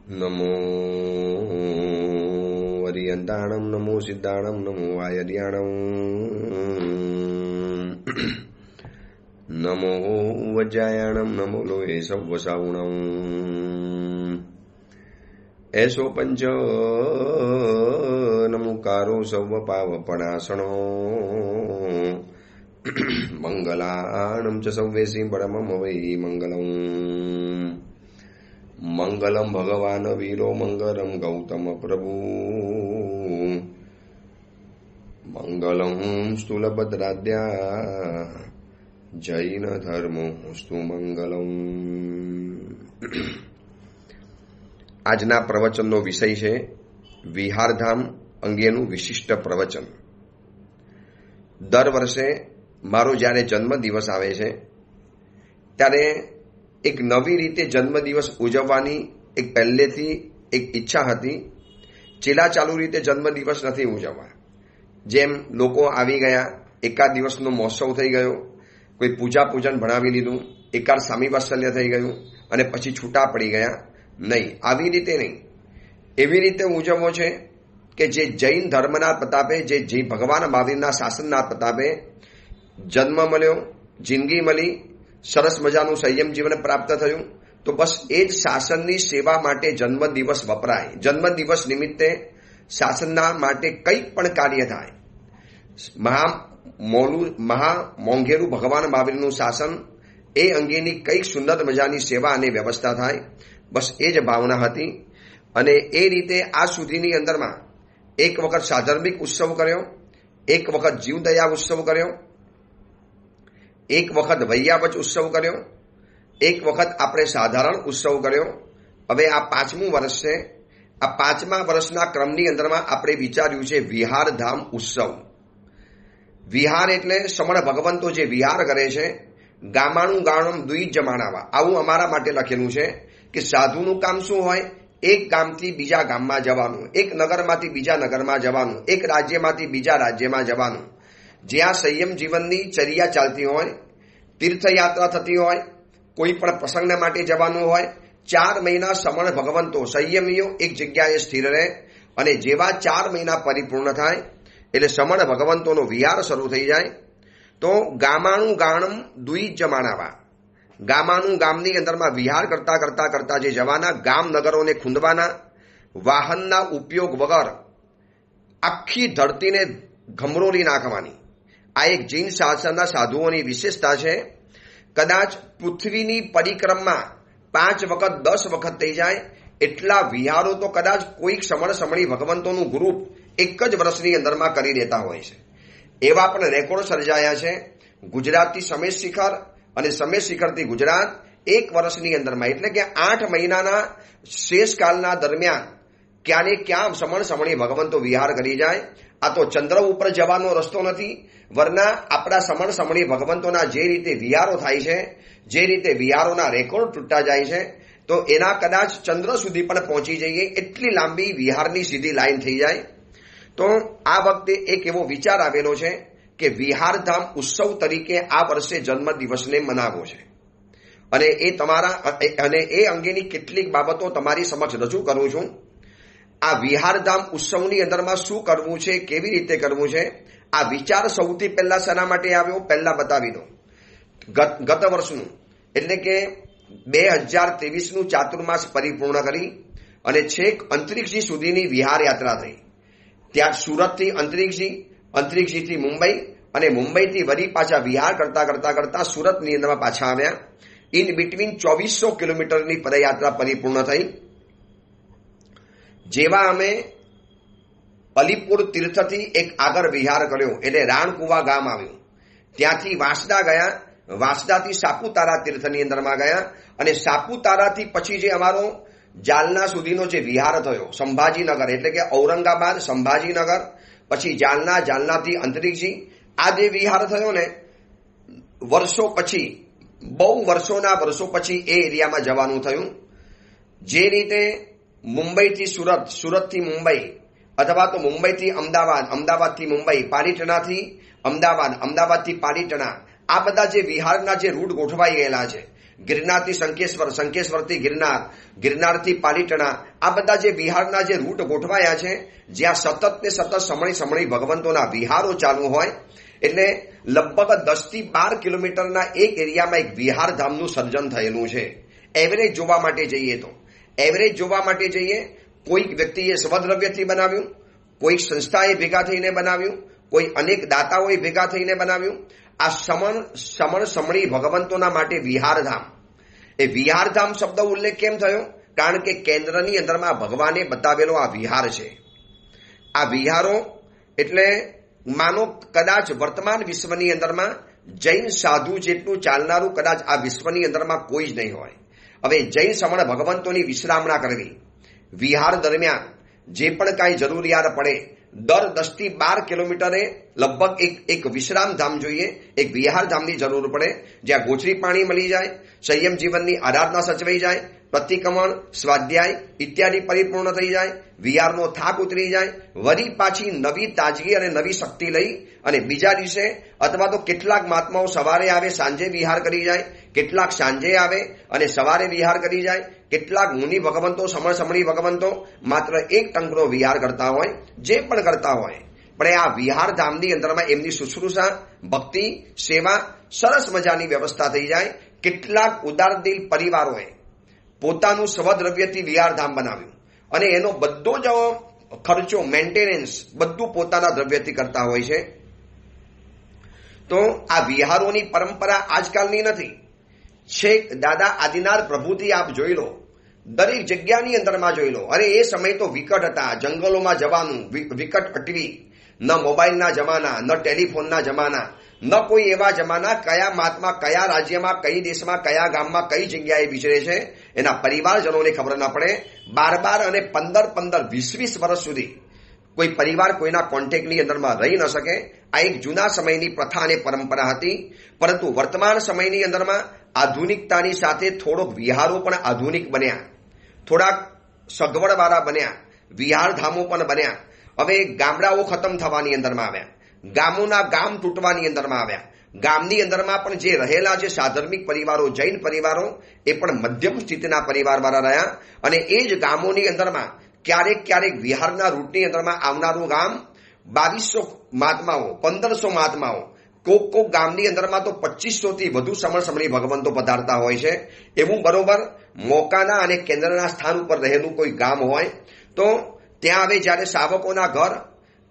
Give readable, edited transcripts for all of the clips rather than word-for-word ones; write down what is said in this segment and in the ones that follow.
નમો વરિયંતાણમ, નમો સિદ્ધાણમ, નમો આયર્યાણમ, નમો વજ્જાયાણમ, નમો લોહે સવસાવણમ, એસો પંચ નમુકારો serve પાવપણાસણો, મંગલાણમ ચ સૌવેસી પરમમ વૈ મંગલમ. મંગલમ ભગવાન વીરો મંગલમ ગૌતમ પ્રભુ, મંગલમ સ્થૂલભદ્રાદ્યા જૈન ધર્મો સ્તુ મંગલમ. આજના પ્રવચનનો વિષય છે વિહારધામ અંગેનું વિશિષ્ટ પ્રવચન. દર વર્ષે મારો જ્યારે જન્મદિવસ આવે છે ત્યારે એક નવી રીતે જન્મદિવસ ઉજવવાની એક પહેલેથી એક ઈચ્છા હતી. ચાલુ રીતે જન્મદિવસ નથી ઉજવવા. જેમ લોકો આવી ગયા, એકાદ દિવસનો મહોત્સવ થઈ ગયો, કોઈ પૂજા પૂજન ભણાવી લીધું, એકાદ સ્વામી વાત્સલ્ય થઈ ગયું અને પછી છૂટા પડી ગયા. નહીં, આવી રીતે નહીં. એવી રીતે ઉજવવો છે કે જે જૈન ધર્મના પ્રતાપે, જે ભગવાન મહાવીરના શાસનના પ્રતાપે જન્મ મળ્યો, જિંદગી મળી, સરસ મજાનું સંયમ જીવન પ્રાપ્ત થયું, તો બસ એ જ શાસનની સેવા માટે જન્મદિવસ વપરાય. જન્મદિવસ નિમિત્તે શાસનના માટે કંઈક પણ કાર્ય થાય. મહા મોંઘેરું ભગવાન મહાવીરનું શાસન, એ અંગેની કંઈક સુંદર મજાની સેવા અને વ્યવસ્થા થાય, બસ એ જ ભાવના હતી. અને એ રીતે આ સુધીની અંદરમાં એક વખત સાધર્મિક ઉત્સવ કર્યો, એક વખત જીવદયા ઉત્સવ કર્યો, એક વખત વૈયાવચ ઉત્સવ કર્યો, એક વખત આપણે સાધારણ ઉત્સવ કર્યો. હવે આ 5મું વર્ષ છે. આ 5મા વર્ષના ક્રમની અંદરમાં આપણે વિચાર્યું છે વિહારધામ ઉત્સવ. વિહાર એટલે સમણ ભગવંતો જે વિહાર કરે છે, ગામાનું ગાણમ દ્વિજ જમાનાવા, આવું અમારા માટે લખેલું છે કે સાધુનું કામ શું હોય? એક ગામથી બીજા ગામમાં જવાનું, એક નગરમાંથી બીજા નગરમાં જવાનું, એક રાજ્યમાંથી બીજા રાજ્યમાં જવાનું. જ્યાં સંયમ જીવનની ચર્યા ચાલતી હોય, તીર્થયાત્રા થતી હોય, કોઈ પણ પ્રસંગ માટે જવાનું હોય, 4 મહિના સમણ ભગવંતો સંયમીઓ એક જગ્યાએ સ્થિર રહે. અને જેવા 4 મહિના પરિપૂર્ણ થાય એટલે સમણ ભગવંતોનો વિહાર શરૂ થઈ જાય. તો ગામાનું ગાણમ દ્વિજ જમાનાવા, ગામાનું ગામની અંદરમાં વિહાર કરતા કરતા કરતા જે જવાના, ગામ નગરોને ખૂંદવાના, વાહનના ઉપયોગ વગર આખી ધરતીને ઘમરોળી નાખવાની. આ એક જૈન શાસનના સાધુઓની વિશેષતા છે. કદાચ પૃથ્વીની પરિક્રમા 5 વખત 10 વખત થઈ જાય એટલા વિહારો તો કદાચ કોઈક સમણી ભગવંતોનું ગ્રુપ એક જ વર્ષની અંદરમાં કરી દેતા હોય છે. એવા પણ રેકોર્ડ સર્જાયા છે. ગુજરાતથી સમેશ શિખર અને સમેશ શિખરથી ગુજરાત એક વર્ષની અંદરમાં, એટલે કે 8 મહિનાના શેષકાલના દરમિયાન ક્યારે ક્યાં સમણી ભગવંતો વિહાર કરી જાય. આ તો ચંદ્ર ઉપર જવાનો રસ્તો નથી, વરના આપણા સમણી ભગવંતોના જે રીતે વિહારો થાય છે, જે રીતે વિહારોના રેકોર્ડ તૂટતા જાય છે, તો એના કદાચ ચંદ્ર સુધી પણ પહોંચી જઈએ એટલી લાંબી વિહારની સીધી લાઈન થઈ જાય. તો આ વખતે એક એવો વિચાર આવેલો છે કે વિહારધામ ઉત્સવ તરીકે આ વર્ષે જન્મદિવસને મનાવવો છે. અને એ અંગેની કેટલીક બાબતો તમારી સમક્ષ રજૂ કરું છું. આ વિહારધામ ઉત્સવની અંદરમાં શું કરવું છે, કેવી રીતે કરવું છે, આ વિચાર સૌથી પહેલા શેના માટે આવ્યો પહેલા બતાવી દો. ગત વર્ષનું એટલે કે 2023નું ચાતુર્માસ પરિપૂર્ણ કરી અને છેક અંતરિક્ષજી સુધીની વિહાર યાત્રા થઈ. ત્યાં સુરતથી અંતરિક્ષજીથી મુંબઈ અને મુંબઈથી વળી પાછા વિહાર કરતા કરતા કરતા સુરતની અંદરમાં પાછા આવ્યા. ઇન બિટવીન 2400 કિલોમીટરની પદયાત્રા પરિપૂર્ણ થઈ. જેવા અમે અલીપુર તીર્થથી એક આગળ વિહાર કર્યો એટલે રાણકુવા ગામ આવ્યું. ત્યાંથી વાંસદા ગયા, વાંસદાથી સાપુતારા તીર્થની અંદરમાં ગયા અને સાપુતારાથી પછી જે અમારો જાલના સુધીનો જે વિહાર થયો, સંભાજીનગર એટલે કે ઔરંગાબાદ, સંભાજીનગર, પછી જાલના, જાલનાથી અંતરિક્ષજી, આ જે વિહાર થયો ને, વર્ષો પછી, બહુ વર્ષોના વર્ષો પછી એ એરિયામાં જવાનું થયું. જે રીતે મુંબઈથી સુરત, સુરતથી મુંબઈ, અથવા તો મુંબઈથી અમદાવાદ, અમદાવાદથી મુંબઈ, પાલીતાણાથી અમદાવાદ, અમદાવાદથી પાલીતાણા, આ બધા જે વિહારના જે રૂટ ગોઠવાઈ ગયેલા છે, ગિરનારથી શંકેશ્વર, શંકેશ્વરથી ગિરનાર, ગિરનારથી પાલીટણા, આ બધા જે વિહારના જે રૂટ ગોઠવાયા છે, જ્યાં સતત ને સતત સમણી સમણી ભગવંતોના વિહારો ચાલુ હોય, એટલે લગભગ 10 થી 12 કિલોમીટરના એક એરિયામાં એક વિહાર ધામનું સર્જન થયેલું છે. એવરેજ જોવા માટે જઈએ તો, એવરેજ જોવા માટે જઈએ, કોઈક વ્યક્તિએ સ્વદ્રવ્યથી બનાવ્યું, કોઈક સંસ્થાએ ભેગા થઈને બનાવ્યું, કોઈ અનેક દાતાઓએ ભેગા થઈને બનાવ્યું. આ સમણ સમણી ભગવંતોના માટે વિહારધામ. એ વિહારધામ શબ્દ ઉલ્લેખ કેમ થયો? કારણ કે કેન્દ્રની અંદરમાં ભગવાને બતાવેલો આ વિહાર છે. આ વિહારો એટલે માનો કદાચ વર્તમાન વિશ્વની અંદરમાં જૈન સાધુ જેટલું ચાલનારું કદાચ આ વિશ્વની અંદરમાં કોઈ જ નહીં હોય. હવે જૈન સમણ ભગવંતોની વિશ્રામણા કરવી, વિહાર દરમિયાન જે પણ કાંઈ જરૂરિયાત પડે, દર 10 થી 12 કિલોમીટરે લગભગ એક વિશ્રામ ધામ જોઈએ, એક વિહાર ધામની જરૂર પડે, જ્યાં ગોચરી પાણી મળી જાય, સંયમ જીવનની આરાધના સચવાઈ જાય, પ્રતિક્રમણ, સ્વાધ્યાય ઇત્યાદિ પરિપૂર્ણ થઈ જાય, વિહારનો થાક ઉતરી જાય, વળી પાછી નવી તાજગી અને નવી શક્તિ લઈ અને બીજા દિવસે અથવા તો કેટલાક મહાત્માઓ સવારે આવે સાંજે વિહાર કરી જાય, કેટલાક સાંજે આવે અને સવારે વિહાર કરી જાય, કેટલાક મુનિ ભગવંતો, સમણી ભગવંતો માત્ર એક ટંકનો વિહાર કરતા હોય, જે પણ કરતા હોય. પણ આ વિહાર ધામની અંદરમાં એમની શુશ્રૂષા, ભક્તિ, સેવા, સરસ મજાની વ્યવસ્થા થઈ જાય. કેટલાક ઉદારદિલ પરિવારોએ પોતાનું સ્વદ્રવ્યથી વિહાર ધામ બનાવ્યું અને એનો બધો જ ખર્ચો, મેન્ટેનન્સ બધું પોતાના દ્રવ્યથી કરતા હોય છે. તો આ વિહારોની પરંપરા આજકાલની નથી. છેક દાદા આદિનાથ પ્રભુથી આપ જોઈ લો, દરેક જગ્યાની અંદરમાં જોઈ લો. અરે એ સમય તો વિકટ હતા, જંગલોમાં જવાનું, વિકટ અટવી, ન મોબાઈલના જમાના, ન ટેલિફોનના જમાના, ન કોઈ એવા જમાના. કયા મહાત્મા કયા રાજ્યમાં, કઈ દેશમાં, કયા ગામમાં, કઈ જગ્યાએ વિચરે છે એના પરિવારજનોને ખબર ના પડે. 12 અને 15 20 વર્ષ સુધી કોઈ પરિવાર કોઈના કોન્ટેક્ટની અંદરમાં રહી ન શકે. આ એક જૂના સમયની પ્રથા અને પરંપરા હતી. પરંતુ વર્તમાન સમયની અંદરમાં આધુનિકતાની સાથે થોડોક વિહારો પણ આધુનિક બન્યા, થોડાક સગવડવાળા બન્યા, વિહારધામો પણ બન્યા. હવે ગામડાઓ ખતમ થવાની અંદરમાં આવ્યા, ગામોના ગામ તૂટવાની અંદરમાં આવ્યા. ગામની અંદરમાં પણ જે રહેલા જે સાધર્મિક પરિવારો, જૈન પરિવારો, એ પણ મધ્યમ સ્થિતિના પરિવારવાળા રહ્યા. અને એ જ ગામોની અંદરમાં ક્યારેક વિહારના રૂટની અંદરમાં આવનારું ગામ 2200 મહાત્માઓ, 1500 મહાત્માઓ, કોક ગામની અંદરમાં તો 2500 થી વધુ સમણી ભગવંતો પધારતા હોય છે. એવું બરોબર મોકાના અને કેન્દ્રના સ્થાન ઉપર રહેલું કોઈ ગામ હોય તો ત્યાં હવે જ્યારે શાવકોના ઘર,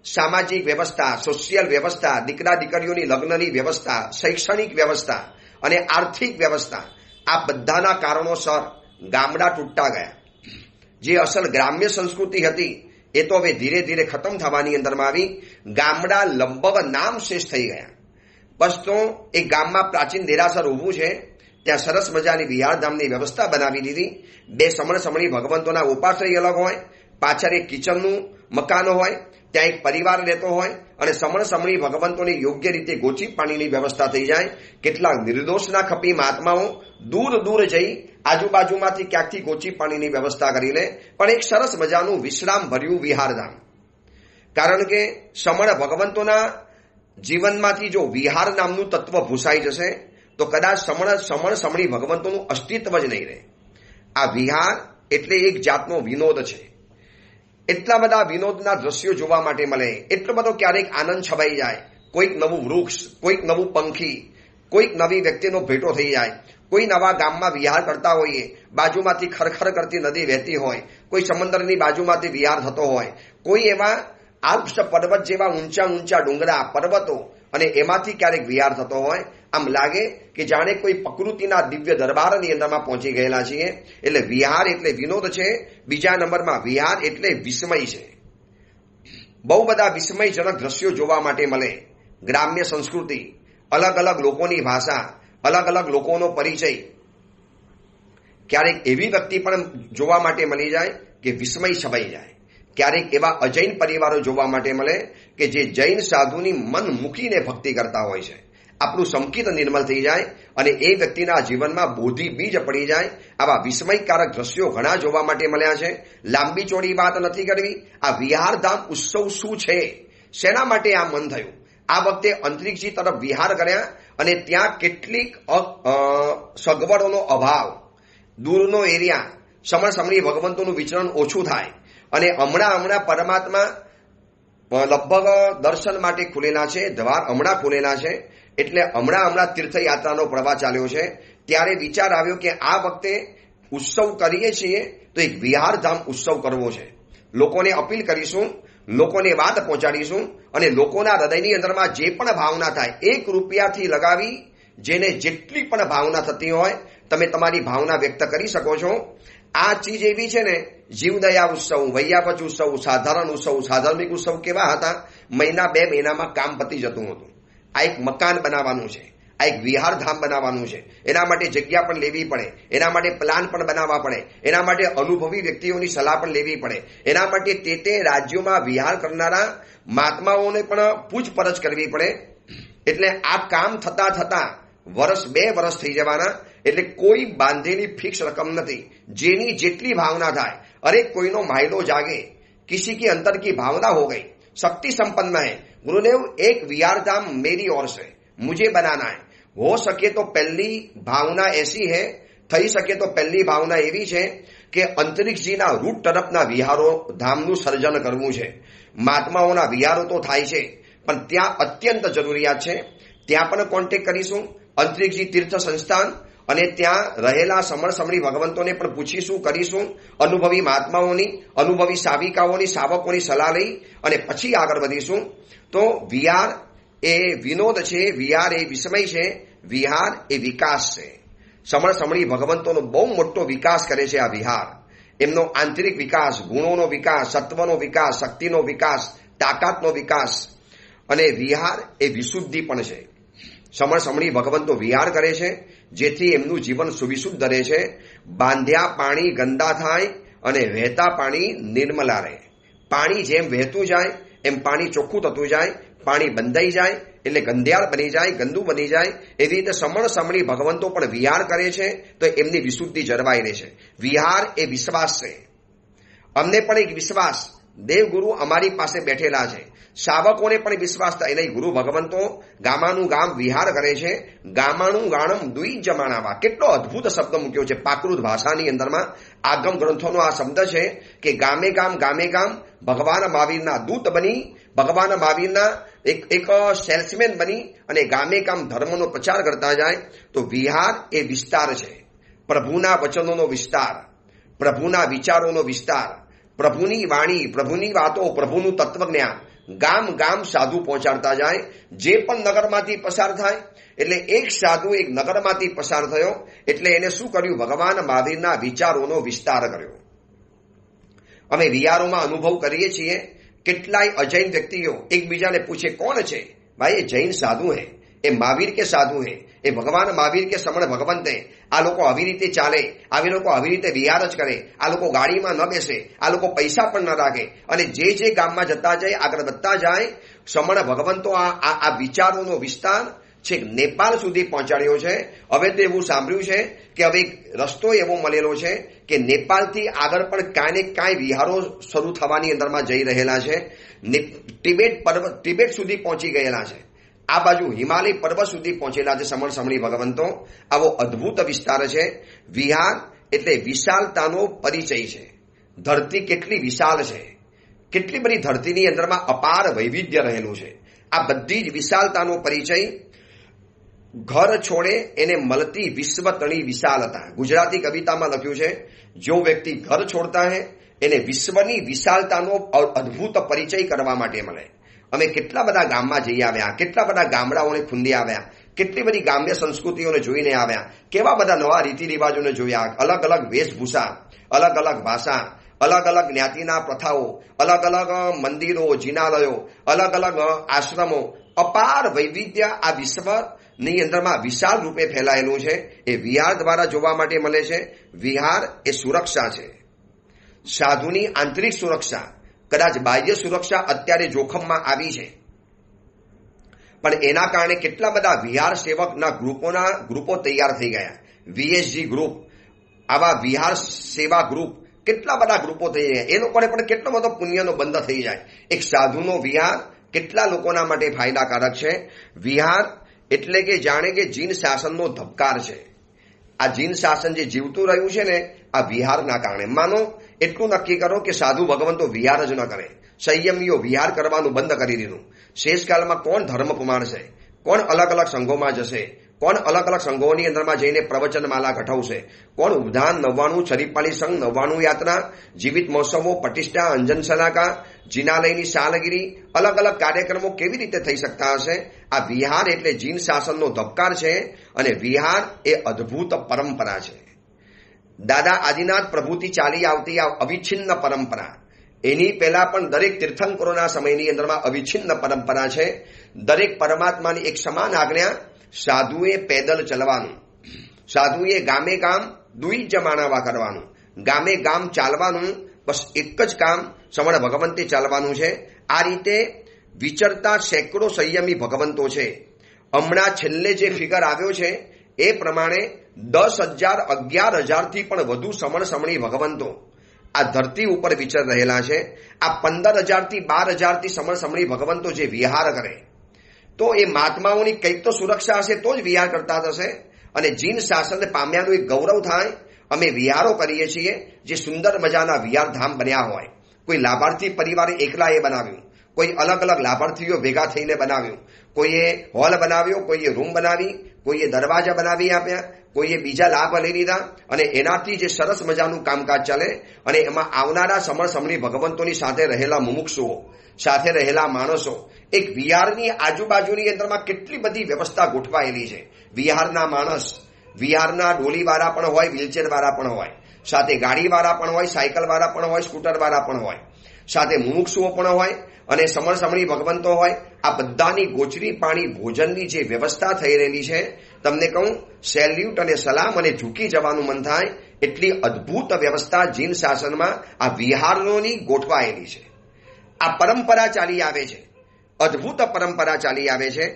સામાજિક વ્યવસ્થા, સોશિયલ વ્યવસ્થા, દીકરા દીકરીઓની લગ્નની વ્યવસ્થા, શૈક્ષણિક વ્યવસ્થા અને આર્થિક વ્યવસ્થા, આ બધાના કારણોસર ગામડા તૂટતા ગયા. જે અસલ ગ્રામ્ય સંસ્કૃતિ હતી એ તો હવે ધીરે ધીરે ખતમ થવાની અંદરમાં આવી. ગામડા લગભગ નામ શેષ થઈ ગયા. બસ તો એ ગામમાં પ્રાચીન દેરાસર ઊભું છે, ત્યાં સરસ મજાની વિહારધામની વ્યવસ્થા બનાવી દીધી. 2 સમણી ભગવંતોના ઉપાશ્રય અલગ હોય, પાછળ એક કિચનનું મકાન હોય, ત્યાં એક પરિવાર રહેતો હોય અને સમણી ભગવંતોની યોગ્ય રીતે ગોચી પાણીની વ્યવસ્થા થઈ જાય. કેટલાક નિર્દોષના ખપી મહાત્માઓ દૂર જઈ આજુબાજુમાંથી ક્યાંકથી ગોચી પાણીની વ્યવસ્થા કરી લે. પણ એક સરસ મજાનું વિશ્રામ ભર્યું વિહારધામ. કારણ કે સમણ ભગવંતોના જીવનમાંથી જો વિહાર નામનું તત્વ ભૂસાઈ જશે તો કદાચ સમણી ભગવંતોનું અસ્તિત્વ જ નહીં રહે. આ વિહાર એટલે એક જાતનો વિનોદ છે. એટલા બધા વિનોદના દ્રશ્યો જોવા માટે મળે, એટલો બધો ક્યારેક આનંદ છવાઈ જાય. કોઈક નવું વૃક્ષ, કોઈક નવું પંખી, કોઈક નવી વ્યક્તિનો ભેટો થઈ જાય. કોઈ નવા ગામમાં વિહાર કરતા હોઈએ, બાજુમાંથી ખરખર કરતી નદી વહેતી હોય, કોઈ સમંદરની બાજુમાંથી વિહાર થતો હોય, કોઈ એવા આલ્પ્સ પર્વત જેવા ઊંચા ડુંગરા, પર્વતો અને એમાંથી ક્યારેક વિહાર થતો હોય. આમ લાગે કે જાણે કોઈ પ્રકૃતિના દિવ્ય દરબારની અંદરમાં પહોંચી ગયેલા છીએ. એટલે વિહાર એટલે વિનોદ છે. બીજા નંબરમાં વિહાર એટલે વિસ્મય છે. બહુ બધા વિસ્મયજનક દ્રશ્યો જોવા માટે મળે. ગ્રામ્ય સંસ્કૃતિ, અલગ અલગ લોકોની ભાષા, અલગ અલગ લોકોનો પરિચય. ક્યારેક એવી વ્યક્તિ પણ જોવા માટે મળી જાય કે વિસ્મય છવાઈ જાય. ક્યારેક એવા અજૈન પરિવારો જોવા માટે મળે કે જે જૈન સાધુની મન મૂકીને ભક્તિ કરતા હોય છે. આપણું સંકિત નિર્મલ થઈ જાય અને એ વ્યક્તિના જીવનમાં બોધિ બીજ પડી જાય. આવા વિસ્મયકારક દ્રશ્યો ઘણા જોવા માટે મળ્યા છે. લાંબી ચોડી વાત નથી કરવી. આ વિહારધામ ઉત્સવ શું છે, શેના માટે આ મન થયું? આ વખતે અંતરિક્ષજી તરફ વિહાર કર્યા અને ત્યાં કેટલીક સગવડોનો અભાવ, દૂરનો એરિયા, સમણ સમણી ભગવંતોનું વિચરણ ઓછું થાય અને હમણાં પરમાત્મા લગભગ દર્શન માટે ખુલેલા છે, દ્વાર હમણાં ખુલેલા છે. એટલે હમણાં તીર્થયાત્રાનો પ્રવાહ ચાલ્યો છે. ત્યારે વિચાર આવ્યો કે આ વખતે ઉત્સવ કરીએ છીએ તો એક વિહારધામ ઉત્સવ કરવો છે. લોકોને અપીલ કરીશું, લોકોને વાત પહોંચાડીશું અને લોકોના હૃદયની અંદરમાં જે પણ ભાવના થાય 1 રૂપિયાથી લગાવી જેને જેટલી પણ ભાવના થતી હોય તમે તમારી ભાવના વ્યક્ત કરી શકો છો. આ ચીજ એવી છે ને, જીવદયા ઉત્સવ, વૈયાપચ ઉત્સવ, સાધારણ ઉત્સવ, સાધર્મિક ઉત્સવ કેવા હતા, મહિના 2 મહિનામાં કામ પતી જતું હતું. આ એક મકાન બનાવવાનું છે, આ એક વિહારધામ બનાવવાનું છે. એના માટે જગ્યા પણ લેવી પડે, એના માટે પ્લાન પણ બનાવવા પડે, એના માટે અનુભવી વ્યક્તિઓની સલાહ પણ લેવી પડે, એના માટે તે રાજ્યોમાં વિહાર કરનારા મહાત્માઓને પણ પૂછપરછ કરવી પડે. એટલે આ કામ થતા વર્ષ 2 વર્ષ થઈ જવાના. એટલે કોઈ બાંધેલી ફિક્સ રકમ નથી, જેની જેટલી ભાવના થાય. અરે કોઈનો માયલો જાગે, किसी के अंतर की भावना हो गई, शक्ति संपन्न है, गुरुदेव एक विहारधाम मेरी ओर से मुझे बनाना है. हो सके तो पहली भावना ऐसी है, થઈ શકે તો પહેલી ભાવના એવી છે કે અંતરિક્ષજીના રૂટ તરફના વિહારો ધામનું સર્જન કરવું છે. મહાત્માઓના વિહારો તો થાય છે પણ ત્યાં અત્યંત જરૂરિયાત છે. ત્યાં પણ કોન્ટેક્ટ કરીશું અંતરિક્ષજી તીર્થ સંસ્થાન અને ત્યાં રહેલા સમણ સમણી ભગવંતોને પણ પૂછીશું, કરીશું. અનુભવી મહાત્માઓની, અનુભવી સાવિકાઓની, સાવકોની સલાહ લઈ અને પછી આગળ વધીશું. તો વિહાર એ વિનોદ છે, વિહાર એ વિસ્મય છે, વિહાર એ વિકાસ છે. સમણ સમણી ભગવંતોનો બહુ મોટો વિકાસ કરે છે આ વિહાર. એમનો આંતરિક વિકાસ, ગુણોનો વિકાસ, સત્વનો વિકાસ, શક્તિનો વિકાસ, તાકાતનો વિકાસ. અને વિહાર એ વિશુદ્ધિ પણ છે. સમણ સમણી ભગવંતો વિહાર કરે છે જેથી એમનું જીવન સુવિશુદ્ધ રહે છે. બાંધ્યા પાણી ગંદા થાય અને વહેતા પાણી નિર્મલા રહે. પાણી જેમ વહેતું જાય એમ પાણી ચોખ્ખું થતું જાય. પાણી બંધાઈ જાય એટલે ગંધિયાળ બની જાય, ગંદુ બની જાય. એવી રીતે સમણ સમણી ભગવંતો પણ વિહાર કરે છે તો એમની વિશુદ્ધિ જળવાઈ રહે છે. વિહાર એ વિશ્વાસ છે. અમને પણ એક વિશ્વાસ, દેવગુરુ અમારી પાસે બેઠેલા છે. શાવકોને પણ વિશ્વાસ થાય નહીં. ગુરુ ભગવંતો ગામાનું ગામ વિહાર કરે છે. ગામાનું ગાણમ દ્વિજ જમાનાવા, કેટલો અદભુત શબ્દ મૂક્યો છે પ્રાકૃત ભાષાની અંદરમાં. આગમ ગ્રંથોનો આ શબ્દ છે કે ગામે ગામ ભગવાન મહાવીરના દૂત બની, ભગવાન મહાવીરના એક સેલ્સમેન બની અને ગામે ગામ ધર્મનો પ્રચાર કરતા જાય. તો વિહાર એ વિસ્તાર છે, પ્રભુના વચનોનો વિસ્તાર, પ્રભુના વિચારોનો વિસ્તાર, પ્રભુની વાણી, પ્રભુની વાતો, પ્રભુનું તત્વજ્ઞાન ગામ ગામ સાધુ પહોંચાડતા જાય. જે પણ નગરમાંથી પસાર થાય, એટલે એક સાધુ એક નગરમાંથી પસાર થયો એટલે એને શું કર્યું, ભગવાન મહાવીરના વિચારોનો વિસ્તાર કર્યો. અમે વિહારોમાં અનુભવ કરીએ છીએ. કેટલાય અજૈન વ્યક્તિઓ એકબીજાને પૂછે કોણ છે ભાઈ, એ જૈન સાધુ હે, એ મહાવીર કે સાધુ હે, એ ભગવાન મહાવીર કે સમણ ભગવંત હે. આ લોકો આવી રીતે ચાલે, આવી લોકો આવી રીતે વિહાર જ કરે, આ લોકો ગાડીમાં ન બેસે, આ લોકો પૈસા પણ ન રાખે અને જે ગામમાં જતા જાય, આગળ વધતા જાય. સમણ ભગવંતો આ વિચારોનો વિસ્તાર છેક નેપાળ સુધી પહોંચાડ્યો છે. હવે તો એવું સાંભળ્યું છે કે હવે રસ્તો એવો મળેલો છે કે નેપાળથી આગળ પણ કાંઈ ને કાંઈ વિહારો શરૂ થવાની અંદરમાં જઈ રહેલા છે. તિબેટ સુધી પહોંચી ગયેલા છે. આ બાજુ હિમાલય પર્વત સુધી પહોંચેલા છે સમણ સમણી ભગવંતો. આવો અદ્ભુત વિસ્તાર છે. વિહાર એટલે વિશાલતાનો પરિચય છે. ધરતી કેટલી વિશાળ છે, કેટલી બધી ધરતીની અંદરમાં અપાર વૈવિધ્ય રહેલું છે. આ બધી જ વિશાલતાનો પરિચય. ઘર છોડે એને મળતી વિશ્વ તણી વિશાલતા. ગુજરાતી કવિતામાં લખ્યું છે, જો વ્યક્તિ ઘર છોડતા હે એને વિશ્વની વિશાલતાનો અદ્ભુત પરિચય કરવા માટે મળે. અમે કેટલા બધા ગામમાં જઈ આવ્યા, કેટલા બધા ગામડાઓને ખૂંદી આવ્યા, કેટલી બધી ગ્રામ્ય સંસ્કૃતિઓને જોઈને આવ્યા, કેવા બધા નવા રીતિ રિવાજોને જોયા, અલગ અલગ વેશભૂષા, અલગ અલગ ભાષા, અલગ અલગ જ્ઞાતિના પ્રથાઓ, અલગ અલગ મંદિરો, જિનાલયો, અલગ અલગ આશ્રમો, અપાર વૈવિધ્ય આ વિશ્વની અંદરમાં વિશાળ રૂપે ફેલાયેલું છે. એ વિહાર દ્વારા જોવા માટે મળે છે. વિહાર એ સુરક્ષા છે, સાધુની આંતરિક સુરક્ષા. કદાચ બાહ્ય સુરક્ષા અત્યારે જોખમમાં આવી છે પણ એના કારણે કેટલા બધા વિહાર સેવકના ગ્રુપો તૈયાર થઈ ગયા. વીએસજી ગ્રુપ, આવા વિહાર સેવા ગ્રુપ, કેટલા બધા ગ્રુપો થઈ ગયા. એ લોકોને પણ કેટલો બધો પુણ્યનો બંધ થઈ જાય. એક સાધુનો વિહાર કેટલા લોકોના માટે ફાયદાકારક છે. વિહાર એટલે કે જાણે કે જીન શાસનનો ધબકાર છે. આ જીન શાસન જે જીવતું રહ્યું છે ને આ વિહારના કારણે. માનો એટલું નક્કી કરો કે સાધુ ભગવંતો વિહાર જ ન કરે, સંયમીઓ વિહાર કરવાનું બંધ કરી દીધું. શેષકાલમાં કોણ ધર્મ પ્રમાણશે, કોણ અલગ અલગ સંઘોમાં જશે, કોણ અલગ અલગ સંઘોની અંદરમાં જઈને પ્રવચનમાલા ગઠવશે, કોણ ઉદ્યાન 99 છરીપાલી સંઘ 99 યાત્રા, જીવિત મહોત્સવો, પ્રતિષ્ઠા, અંજન સલાકા, જિનાલયની સાલગીરી, અલગ અલગ કાર્યક્રમો કેવી રીતે થઈ શકતા હશે? આ વિહાર એટલે જીન શાસનનો ધબકાર છે અને વિહાર એ અદ્ભુત પરંપરા છે. દાદા આદિનાથ પ્રભુથી ચાલી આવતી આ અવિચ્છિન્ન પરંપરા, એની પહેલા પણ દરેક તીર્થંકરોના સમયની અંદરમાં અવિચ્છિન્ન પરંપરા છે. દરેક પરમાત્માની એક સમાન આજ્ઞા, સાધુએ પેદલ ચલવાનું, સાધુએ ગામે ગામ દુઈ જ માણાવા કરવાનું, ગામે ગામ ચાલવાનું, બસ એક જ કામ સમણ ભગવંતે ચાલવાનું છે. આ રીતે વિચરતા સેંકડો સંયમી ભગવંતો છે. હમણાં છેલ્લે જે ફિગર આવ્યો છે એ પ્રમાણે 10,000 11,000થી પણ વધુ સમણ સમણી ભગવંતો આ ધરતી ઉપર વિચર રહેલા છે. આ 15,000થી 12,000થી સમણ સમણી ભગવંતો જે વિહાર કરે તો એ મહાત્માઓની કંઈક તો સુરક્ષા હશે તો જ વિહાર કરતા થશે અને જીન શાસનને પામ્યાનું એક ગૌરવ થાય. અમે વિહારો કરીએ છીએ જે સુંદર મજાના વિહાર ધામ બન્યા હોય. કોઈ લાભાર્થી પરિવારે એકલા એ બનાવ્યું, કોઈ અલગ અલગ લાભાર્થીઓ ભેગા થઈને બનાવ્યું, કોઈએ હોલ બનાવ્યો, કોઈએ રૂમ બનાવી, કોઈએ દરવાજા બનાવી આપ્યા, કોઈએ બીજા લાભ લઈ લીધા અને એનાથી જે સરસ મજાનું કામકાજ ચાલે અને એમાં આવનારા સમણ સમણી ભગવંતોની સાથે રહેલા મુમુક્ષુઓ, સાથે રહેલા માણસો, એક વિહારની આજુબાજુની અંદરમાં કેટલી બધી વ્યવસ્થા ગોઠવાયેલી છે. વિહારના માણસ, વિહારના ડોલીવાળા પણ હોય, વ્હીલચેરવાળા પણ હોય, સાથે ગાડીવાળા પણ હોય, સાયકલવાળા પણ હોય, સ્કૂટરવાળા પણ હોય, સાથે મુમુક્ષુઓ પણ હોય અને સમણ સમણી ભગવંતો હોય. આ બધાની ગોચરી પાણી ભોજનની જે વ્યવસ્થા થઈ રહેલી છે, તમને કહું સેલ્યુટ અને સલામ અને ઝૂકી જવાનું મન થાય એટલી અદ્ભુત વ્યવસ્થા જીન શાસનમાં આ વિહારોની ગોઠવાયેલી છે. આ પરંપરા ચાલી આવે છે, અદ્ભુત પરંપરા ચાલી આવે છે.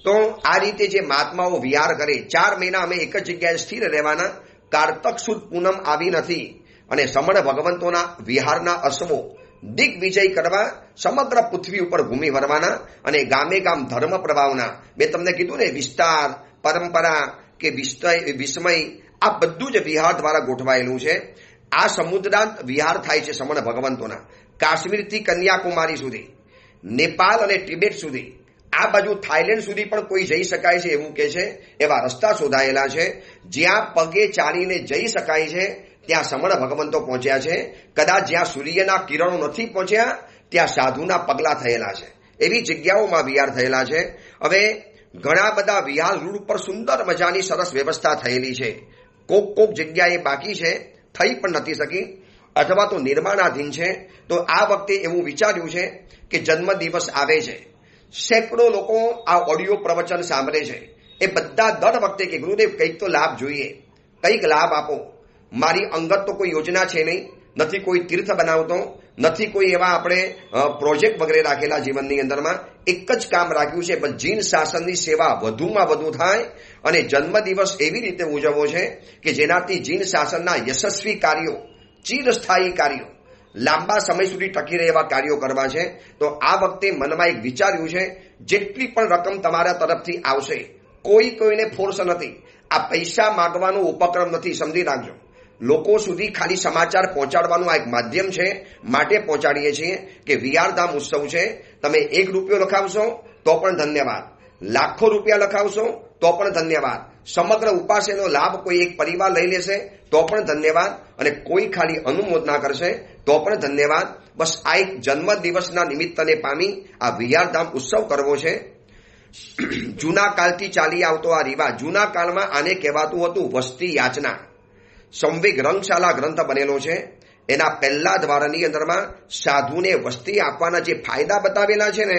તો આ રીતે જે મહાત્માઓ વિહાર કરે, 4 મહિના અમે એક જ જગ્યાએ સ્થિર રહેવાના. કારતક સુદ પૂનમ આવી નથી અને સમણ ભગવંતોના વિહારના અશ્વો દિગ્વિજય કરવા સમગ્ર પૃથ્વી ઉપર ઘૂમી વરવાના અને ગામે ગામ ધર્મ પ્રભાવના, મેં તમને કીધું ને વિસ્તાર, પરંપરા કે વિસ્મય, આ બધું જ વિહાર દ્વારા ગોઠવાયેલું છે. આ સમુદ્રાંત વિહાર થાય છે સમણ ભગવંતોના. કાશ્મીરથી કન્યાકુમારી સુધી, નેપાળ અને તિબેટ સુધી, આ બાજુ થાઈલેન્ડ સુધી પણ કોઈ જઈ શકાય છે એવું કે છે. એવા રસ્તા શોધાયેલા છે. જ્યાં પગે ચાલીને જઈ શકાય છે ત્યાં સમણ ભગવંતો પહોંચ્યા છે. કદાચ જ્યાં સૂર્યના કિરણો નથી પહોંચ્યા ત્યાં સાધુના પગલા થયેલા છે. એવી જગ્યાઓમાં વિહાર થયેલા છે. હવે ઘણા બધા વિહાર રૂટ ઉપર સુંદર મજાની સરસ વ્યવસ્થા થયેલી છે. કોક જગ્યાએ બાકી છે, થઈ પણ નથી શકી અથવા તો નિર્માણાધીન છે. તો આ વખતે એવું વિચાર્યું છે કે જન્મદિવસ આવે છે, સેંકડો લોકો આ ઓડિયો પ્રવચન સાંભળે છે. એ બધા દર વખતે કે ગુરુદેવ કંઈક તો લાભ જોઈએ, કંઈક લાભ આપો. મારી અંગત તો કોઈ યોજના છે નહીં, નથી કોઈ તીર્થ બનાવતો, નથી કોઈ એવા આપણે પ્રોજેક્ટ વગેરે રાખેલા જીવનની અંદરમાં. એક જ કામ રાખ્યું છે, પણ જીન શાસનની સેવા વધુમાં વધુ થાય અને જન્મદિવસ એવી રીતે ઉજવવો છે કે જેનાથી જીન શાસનના યશસ્વી કાર્યો, ચિરસ્થાયી કાર્યો, લાંબા સમય સુધી ટકી રહે એવા કાર્યો કરવા છે. તો આ વખતે મનમાં એક વિચાર્યું છે, જેટલી પણ રકમ તમારા તરફથી આવશે, કોઈને ફોર્સ નથી, આ પૈસા માંગવાનો ઉપક્રમ નથી, સમજી રાખજો. લોકો સુધી ખાલી સમાચાર પહોંચાડવાનું આ એક માધ્યમ છે, માટે પહોંચાડીએ છીએ કે વિહારધામ ઉત્સવ છે. તમે 1 રૂપિયો લખાવશો તો પણ ધન્યવાદ, લાખો રૂપિયા લખાવશો તો પણ ધન્યવાદ, સમગ્ર ઉપાસેનો લાભ કોઈ એક પરિવાર લઈ લેશે તો પણ ધન્યવાદ અને કોઈ ખાલી અનુમોદના કરશે તો પણ ધન્યવાદ. બસ આ એક જન્મદિવસના નિમિત્તને પામી આ વિહારધામ ઉત્સવ કરવો છે. જૂના કાળથી ચાલી આવતો આ રિવાજ, જૂના કાળમાં આને કહેવાતું હતું વસ્તી યાચના. સંવેગ રંગશાલા ગ્રંથ બનેલો છે. એના પહેલા દ્વારની અંદરમાં સાધુને વસ્તી આપવાના જે ફાયદા બતાવેલા છે ને,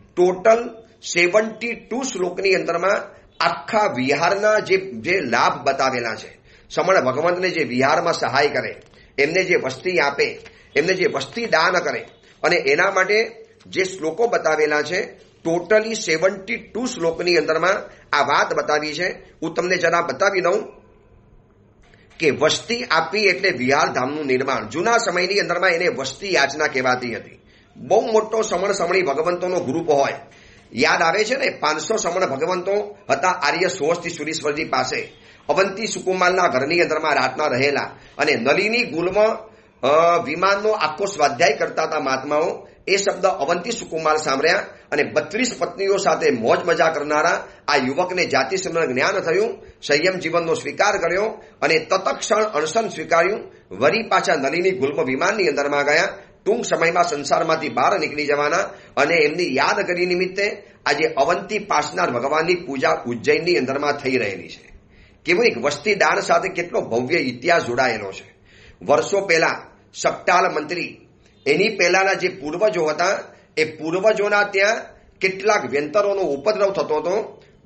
ટોટલ 72 શ્લોકની અંદરમાં આખા વિહારના જે લાભ બતાવેલા છે. સમણ ભગવંતને જે વિહારમાં સહાય કરે, એમને જે વસ્તી આપે, એમને જે વસ્તી દાન કરે અને એના માટે જે શ્લોકો બતાવેલા છે, ટોટલી 72 શ્લોકની અંદરમાં આ વાત બતાવી છે. હું તમને જરા બતાવી દઉં કે વસ્તી આપવી એટલે વિહારધામનું નિર્માણ. જૂના સમયની અંદરમાં એને વસ્તી યાચના કહેવાતી હતી. બહુ મોટો સમણ સમણી ભગવંતોનો ગ્રુપ હોય, યાદ આવે છે ને 500 સમણ ભગવંતો હતા આર્ય સુહસ્તી સુરીશ્વરજી પાસે અવંતી સુકુમાલના ઘરની અંદરમાં રાતના રહેલા અને નલિની ગુલમાં વિમાનનો આખો સ્વાધ્યાય કરતા હતા મહાત્માઓ. એ શબ્દ અવંતી સુકુમાલ સાંભળ્યા અને 32 પત્નીઓ સાથે મોજ મજા કરનારા આ યુવકને જાતિ સમરણ જ્ઞાન થયું, સંયમ જીવનનો સ્વીકાર કર્યો અને તત્ક્ષણ અણસન સ્વીકાર્યું. વરી પાછા નલિની ગુલ્મ વિમાનની અંદરમાં ગયા. ટૂંક સમયમાં સંસારમાંથી બહાર નીકળી જવાના અને એમની યાદગીરી નિમિત્તે આજે અવંતી પાસનાર ભગવાનની પૂજા ઉજ્જૈનની અંદરમાં થઈ રહેલી છે. કેવું એક વસ્તી દાન સાથે કેટલો ભવ્ય ઇતિહાસ જોડાયેલો છે. વર્ષો પહેલા સપટાલ મંત્રી એની પહેલાના જે પૂર્વજો હતા એ પૂર્વજોના ત્યાં કેટલાક વ્યંતરોનો ઉપદ્રવ થતો હતો.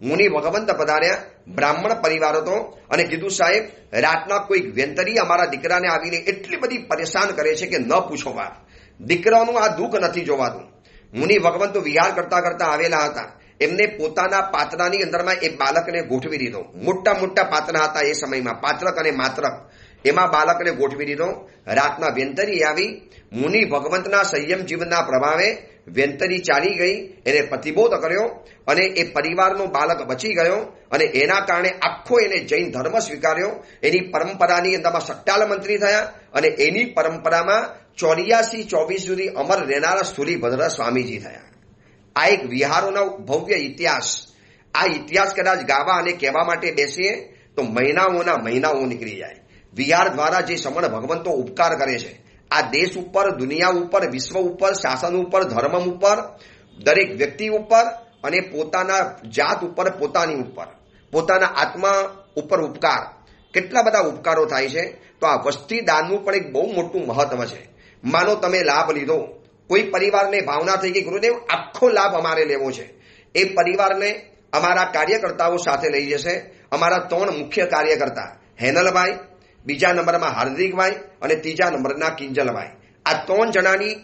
મુનિ ભગવંત પધાર્યા, બ્રાહ્મણ પરિવાર હતો અને કીધું સાહેબ રાતના કોઈક વ્યંતરી અમારા દીકરાને આવીને એટલી બધી પરેશાન કરે છે કે ન પૂછો વાત. દીકરાનું આ દુઃખ નથી જોવાતું. મુનિ ભગવંતો વિહાર કરતા કરતા આવેલા હતા. એમને પોતાના પાત્રાની અંદરમાં એ બાળકને ગોઠવી દીધો. મોટા મોટા પાત્રા હતા એ સમયમાં, પાત્રક અને માત્રક. એમાં બાળકને ગોઠવી દીધો. રાતના વ્યંતરી આવી. મુનિ ભગવંતના સંયમ જીવનના પ્રભાવે વ્યંતરી ચાલી ગઈ. એને પ્રતિબોધ કર્યો અને એ પરિવારનો બાળક બચી ગયો અને એના કારણે આખો એને જૈન ધર્મ સ્વીકાર્યો. એની પરંપરાની અંદરમાં સટ્ટાલ મંત્રી થયા અને એની પરંપરામાં 84 સુધી અમર રહેનારા સ્થૂલીભદ્ર સ્વામીજી થયા. આ એક વિહારોનો ભવ્ય ઇતિહાસ. આ ઇતિહાસ કદાચ ગાવા અને કહેવા માટે બેસીએ તો મહિનાઓના મહિનાઓ નીકળી જાય. વિહાર દ્વારા જે સમણ ભગવંતો ઉપકાર કરે છે આ દેશ ઉપર, દુનિયા ઉપર, વિશ્વ ઉપર, શાસન ઉપર, ધર્મ ઉપર, દરેક વ્યક્તિ ઉપર અને પોતાના જાત ઉપર, પોતાની ઉપર, પોતાના આત્મા ઉપર ઉપકાર, કેટલા બધા ઉપકારો થાય છે. તો આ વસ્તી દાનનું પણ એક બહુ મોટું મહત્વ છે. માનો તમે લાભ લીધો, કોઈ પરિવારને ભાવના થઈ ગઈ ગુરુદેવ આખો લાભ અમારે લેવો છે, એ પરિવારને અમારા કાર્યકર્તાઓ સાથે લઈ જશે. અમારા 3 મુખ્ય કાર્યકર્તા હેનલભાઈ, બીજા નંબરમાં હાર્દિકભાઈ અને ત્રીજા નંબરના કિંજલભાઈ. આ 3 જણાની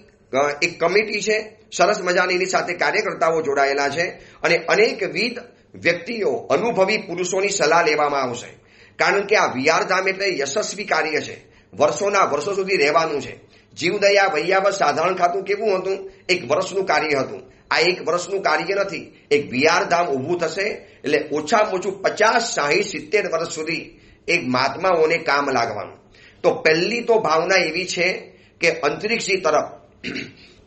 એક કમિટી છે. સરસ મજાની એની સાથે કાર્યકર્તાઓ જોડાયેલા છે અને અનેકવિધ વ્યક્તિઓ, અનુભવી પુરુષોની સલાહ લેવામાં આવશે. કારણ કે આ વિહારધામ એટલે યશસ્વી કાર્ય છે. વર્ષોના વર્ષો સુધી રહેવાનું છે. જીવદયા વૈયાવત સાધારણ ખાતું કેવું હતું? 1 વર્ષનું કાર્ય હતું. આ 1 વર્ષનું કાર્ય નથી. એક વિહારધામ ઊભું થશે એટલે ઓછામાં ઓછું 50, 60, 70 વર્ષ સુધી એક મહાત્માઓને કામ લાગવાનું. તો પહેલી તો ભાવના એવી છે કે અંતરિક્ષજી તરફ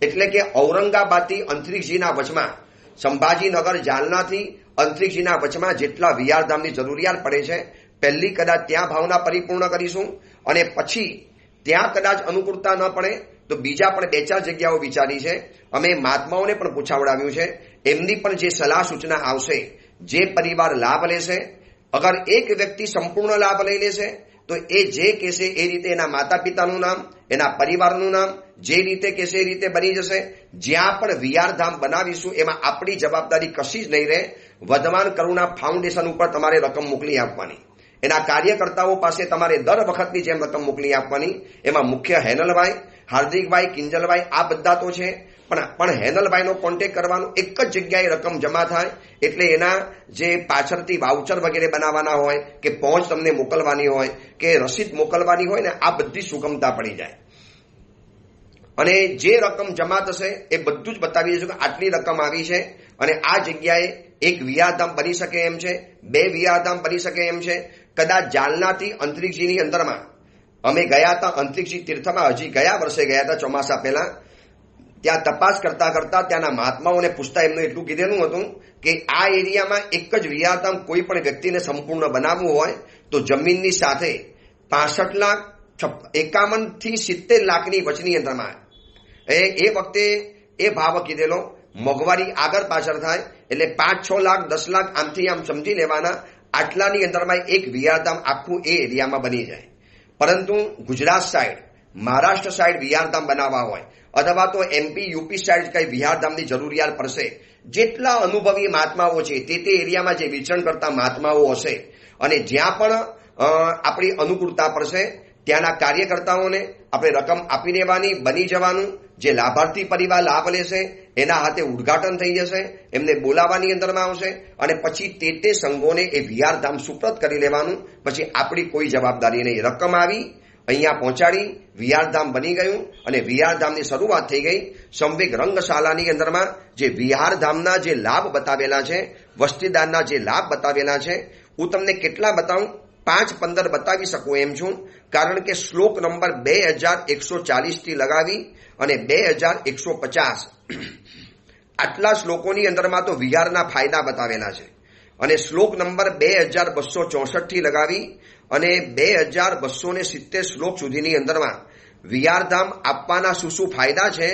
એટલે કે ઔરંગાબાદથી અંતરિક્ષજીના વચમાં, સંભાજીનગર જાલનાથી અંતરિક્ષજીના વચમાં જેટલા વિહારધામની જરૂરિયાત પડે છે, પહેલી કદાચ ત્યાં ભાવના પરિપૂર્ણ કરીશું અને પછી ત્યાં કદાચ અનુકૂળતા ન પડે તો બીજા પણ 2-4 જગ્યાઓ વિચારી છે. અમે મહાત્માઓને પણ પૂછાવડાવ્યું છે. એમની પણ જે સલાહ સૂચના આવશે, જે પરિવાર લાભ લેશે, અગર એક વ્યક્તિ સંપૂર્ણ લાભ લઈ લેશે તો એ જે કહેશે એ રીતે એના માતા પિતાનું નામ, એના પરિવારનું નામ જે રીતે કહેશે એ રીતે બની જશે. જ્યાં પણ વિહારધામ બનાવીશું એમાં આપણી જવાબદારી કશી જ નહીં રહે. વધવાન કરુણા ફાઉન્ડેશન ઉપર તમારે રકમ મોકલી આપવાની. એના કાર્યકર્તાઓ પાસે તમારે દર વખતની જેમ રકમ મોકલી આપવાની. એમાં મુખ્ય હેનલભાઈ, હાર્દિકભાઈ, કિંજલભાઈ આ બધા તો છે, પણ હેનલભાઈનો કોન્ટેક્ટ કરવાનો. એક જ જગ્યાએ રકમ જમા થાય એટલે એના જે પાછળથી વાઉચર વગેરે બનાવવાના હોય કે પહોંચ તમને મોકલવાની હોય કે રસીદ મોકલવાની હોય ને આ બધી સુગમતા પડી જાય. અને જે રકમ જમા થશે એ બધું જ બતાવી દઈશું કે આટલી રકમ આવી છે અને આ જગ્યાએ 1 વિહારધામ બની શકે એમ છે, 2 વિહારધામ બની શકે એમ છે. કદાચ જાલનાથી અંતરિક્ષજીની અંદરમાં અમે ગયા હતા, અંતરિક્ષજી તીર્થમાં હજી ગયા વર્ષે ગયા હતા ચોમાસા પહેલા. ત્યાં તપાસ કરતા કરતા ત્યાંના મહાત્માઓને પૂછતા એમનું એટલું કીધેલું હતું કે આ એરિયામાં એક જ વિહારધામ કોઈ પણ વ્યક્તિને સંપૂર્ણ બનાવવું હોય તો જમીનની સાથે 65 લાખ 51 થી 70 લાખની વચની અંદરમાં એ વખતે એ ભાવ કીધેલો. મોંઘવારી આગળ પાછળ થાય એટલે 5-6 લાખ 10 લાખ આમથી આમ સમજી લેવાના. આટલાની અંદરમાં એક વિહારધામ આખું એ એરિયામાં બની જાય. પરંતુ ગુજરાત સાઈડ, મહારાષ્ટ્ર સાઈડ વિહારધામ બનાવવા હોય અથવા તો MP, UP સાઈડ કઈ વિહારધામની જરૂરિયાત પડશે, જેટલા અનુભવી મહાત્માઓ છે તે એરિયામાં જે વિચરણ કરતા મહાત્માઓ હશે અને જ્યાં પણ આપણી અનુકૂળતા પડશે ત્યાંના કાર્યકર્તાઓને આપણે રકમ આપી દેવાની, બની જવાનું. જે લાભાર્થી પરિવાર લાભ લેશે એના હાથે ઉદ્ઘાટન થઈ જશે, એમને બોલાવવાની અંદરમાં આવશે અને પછી તે સંઘોને એ વિહારધામ સુપ્રત કરી લેવાનું. પછી આપણી કોઈ જવાબદારી નહીં. રકમ આવી અહીંયા પહોંચાડી વિહારધામ બની ગયું અને વિહારધામની શરૂઆત થઈ ગઈ. સંવેગ રંગશાલાની અંદરમાં જે વિહારધામના જે લાભ બતાવેલા છે, વસ્તીદાનના જે લાભ બતાવેલા છે, હું તમને કેટલા બતાવું? 5-15 બતાવી શકું એમ છું, કારણ કે શ્લોક નંબર 2140 થી લગાવી અને 2150 આટલા શ્લોકોની અંદરમાં તો વિહારના ફાયદા બતાવેલા છે. અને શ્લોક નંબર 2264 થી લગાવી અને 2270 શ્લોક સુધીની અંદરમાં વિહારધામ આપવાના શું શું ફાયદા છે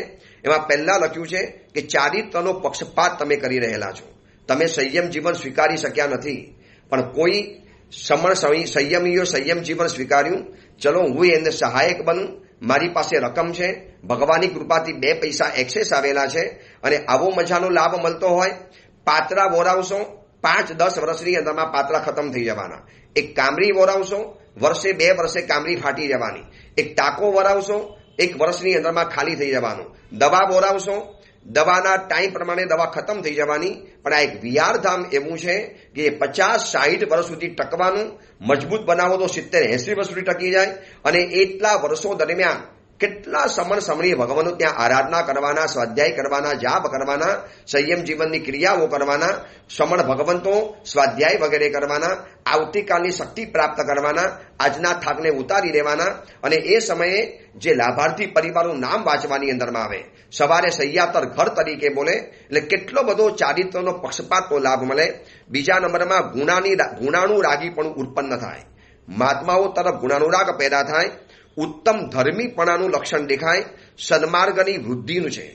એમાં પહેલા લખ્યું છે કે ચારિત્રનો પક્ષપાત તમે કરી રહેલા છો. તમે સંયમ જીવન સ્વીકારી શક્યા નથી, પણ કોઈ સંયમીઓ સંયમ જીવન સ્વીકાર્યું. ચલો હું એને સહાયક બનું, મારી પાસે રકમ છે, ભગવાનની કૃપાથી 2 પૈસા એક્સેસ આવેલા છે અને આવો મજાનો લાભ મળતો હોય. પાત્રા વોરાવશો, 5-10 વર્ષની અંદરમાં પાત્રા ખતમ થઈ જવાના. એક કામરી વોરાવશો, વર્ષે 2 વર્ષે કામરી ફાટી જવાની. એક ટાંકો વરાવશો, 1 વર્ષની અંદરમાં ખાલી થઈ જવાનું. દવા વોરાવશો, દવાના ટાઈમ પ્રમાણે દવા ખતમ થઈ જવાની. પણ આ એક વિહારધામ એવું છે કે 50-60 વર્ષ સુધી ટકવાનું. મજબૂત બનાવો તો 70-80 વર્ષ સુધી ટકી જાય. અને એટલા વર્ષો દરમિયાન કેટલા સમણ સમણી ભગવાનનું ત્યાં આરાધના કરવાના, સ્વાધ્યાય કરવાના, જાપ કરવાના, સંયમ જીવનની ક્રિયાઓ કરવાના, સમણ ભગવંતો સ્વાધ્યાય વગેરે કરવાના, આવતીકાલની શક્તિ પ્રાપ્ત કરવાના, આજના થાકને ઉતારી દેવાના. અને એ સમયે જે લાભાર્થી પરિવારનું નામ વાંચવાની અંદરમાં આવે, સવારે સૈયાતર ઘર તરીકે બોલે, એટલે કેટલો બધો ચારિત્રનો પક્ષપાતનો લાભ મળે. બીજા નંબરમાં ગુણાનું રાગીપણું ઉત્પન્ન થાય, મહાત્માઓ તરફ ગુણાનુરાગ પેદા થાય, ઉત્તમ ધર્મીપણાનું લક્ષણ દેખાય, સન્માર્ગની વૃદ્ધિનું છે.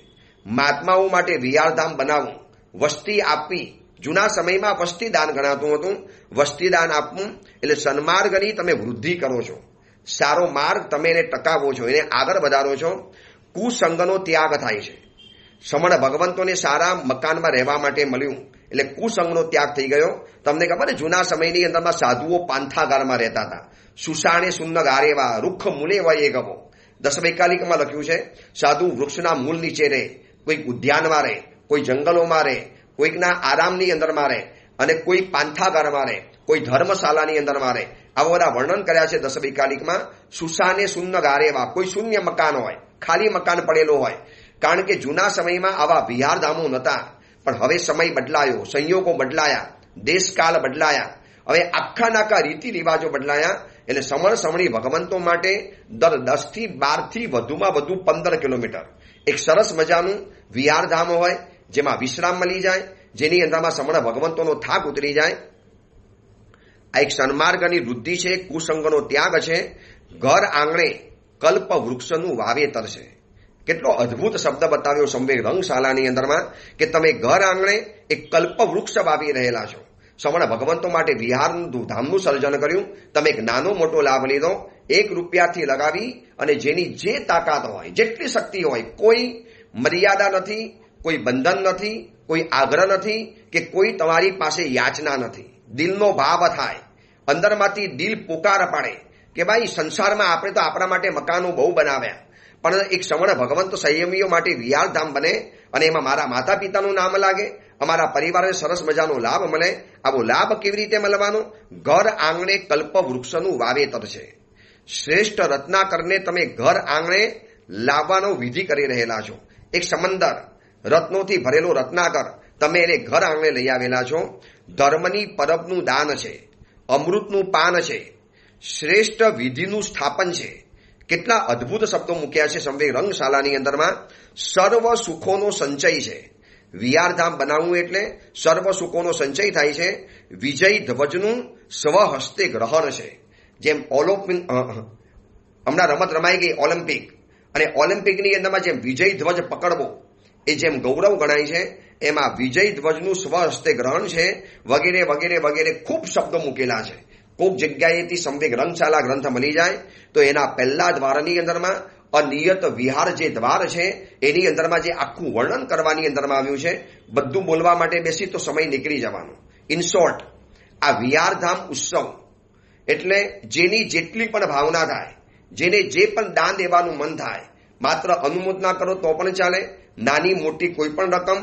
મહાત્માઓ માટે વિહારધામ બનાવવું, વસ્તી આપવી. જૂના સમયમાં વસ્તીદાન ગણાતું હતું. વસ્તીદાન આપવું એટલે સન્માર્ગની તમે વૃદ્ધિ કરો છો, સારો માર્ગ તમે એને ટકાવો છો, એને આગળ વધારો છો. કુસંગનો ત્યાગ થાય છે. સમણ ભગવંતોને સારા મકાનમાં રહેવા માટે મળ્યું એટલે કુસંગનો ત્યાગ થઈ ગયો. તમને ખબર ને, જૂના સમયની અંદરમાં સાધુઓ પાંથાગારમાં રહેતા હતા. સુસાણે સુન્ન ગારેવા રૂખ મૂલે વય ગવો. 1042માં લખ્યું છે, સાધુ વૃક્ષના મૂળ નીચે રહે, કોઈક ઉદ્યાનમાં રહે, કોઈ જંગલોમાં રહે, કોઈકના આરામની અંદરમાં રહે અને કોઈ પાંથાગારમાં રહે, કોઈ ધર્મશાલાની અંદરમાં રહે. આવા બધા વર્ણન કર્યા છે 1042માં. સુસાને સુન્ન ગારેવા, કોઈ શૂન્ય મકાન હોય, ખાલી મકાન પડેલો હોય. કારણ કે જૂના સમયમાં આવા વિહારધામો નહોતા. પણ હવે સમય બદલાયો, સંયોગો બદલાયા, દેશકાળ બદલાયા, હવે આખા રીતિ રિવાજો બદલાયા. એટલે સમણ સમણી ભગવંતો માટે દર 10 થી 12 થી વધુમાં વધુ 15 કિલોમીટર એક સરસ મજાનું વિહારધામ હોય, જેમાં વિશ્રામ મળી જાય, જેની અંદરમાં સમણ ભગવંતોનો થાક ઉતરી જાય. આ એક સન્માર્ગની વૃદ્ધિ છે, કુસંગનો ત્યાગ છે. ઘર આંગણે કલ્પ વૃક્ષનું વાવેતર છે. કેટલો અદ્ભુત શબ્દ બતાવ્યો સંવેગ રંગશાલાની અંદરમાં કે તમે ઘર આંગણે એક કલ્પ વૃક્ષ વાવી રહેલા છો. સમણ ભગવંતો માટે વિહારનું ધામનું સર્જન કર્યું. તમે એક નાનો મોટો લાભ લીધો, 1 રૂપિયાથી લગાવી અને જેની જે તાકાત હોય, જેટલી શક્તિ હોય, કોઈ મર્યાદા નથી, કોઈ બંધન નથી, કોઈ આગ્રહ નથી કે કોઈ તમારી પાસે યાચના નથી. દિલનો ભાવ થાય, અંદરમાંથી દિલ પુકાર પાડે કે ભાઈ સંસારમાં આપણે તો આપણા માટે મકાનો બહુ બનાવ્યા, પણ એક સમણ ભગવંત સંયમીઓ માટે વિહારધામ બને અને એમાં મારા માતા પિતાનું નામ લાગે, અમારા પરિવારને સરસ મજાનો લાભ મળે. આવો લાભ કેવી રીતે મળવાનો? ઘર આંગણે કલ્પ વૃક્ષનું વાવેતર છે. શ્રેષ્ઠ રત્નાકરને તમે ઘર આંગણે લાવવાનો વિધિ કરી રહેલા છો. એક સમંદર રત્નોથી ભરેલો રત્નાકર તમે એને ઘર આંગણે લઈ આવેલા છો. ધર્મની પરબનું દાન છે, અમૃતનું પાન છે, શ્રેષ્ઠ વિધિનું સ્થાપન છે. કેટલા અદ્ભુત શબ્દો મૂક્યા છે સંવેગ રંગશાલાની અંદરમાં. સર્વ સુખોનો સંચય છે. વિહારધામ બનાવવું એટલે સર્વ સુખોનો સંચય થાય છે. વિજય ધ્વજનું સ્વહસ્તે ગ્રહણ છે. જેમ હમણાં રમત રમાઈ ગઈ ઓલિમ્પિક, અને ઓલિમ્પિકની અંદરમાં જેમ વિજય ધ્વજ પકડવો એ જેમ ગૌરવ ગણાય છે, એમાં વિજય ધ્વજનું સ્વહસ્તે ગ્રહણ છે. વગેરે વગેરે વગેરે ખૂબ શબ્દો મૂકેલા છે. કોઈક જગ્યાએથી સંવેગ રંગશાલા ગ્રંથ મળી જાય તો એના પહેલા દ્વારની અંદરમાં અનિયત વિહાર જે દ્વાર છે એની અંદરમાં જે આખું વર્ણન કરવાની અંદરમાં આવ્યું છે, બધું બોલવા માટે બેસી તો સમય નીકળી જવાનો. ઇન શોર્ટ, આ વિહારધામ ઉત્સવ એટલે જેની જેટલી પણ ભાવના થાય, જેને જે પણ દાન દેવાનું મન થાય, માત્ર અનુમોદના કરો તો પણ ચાલે. નાની મોટી કોઈ પણ રકમ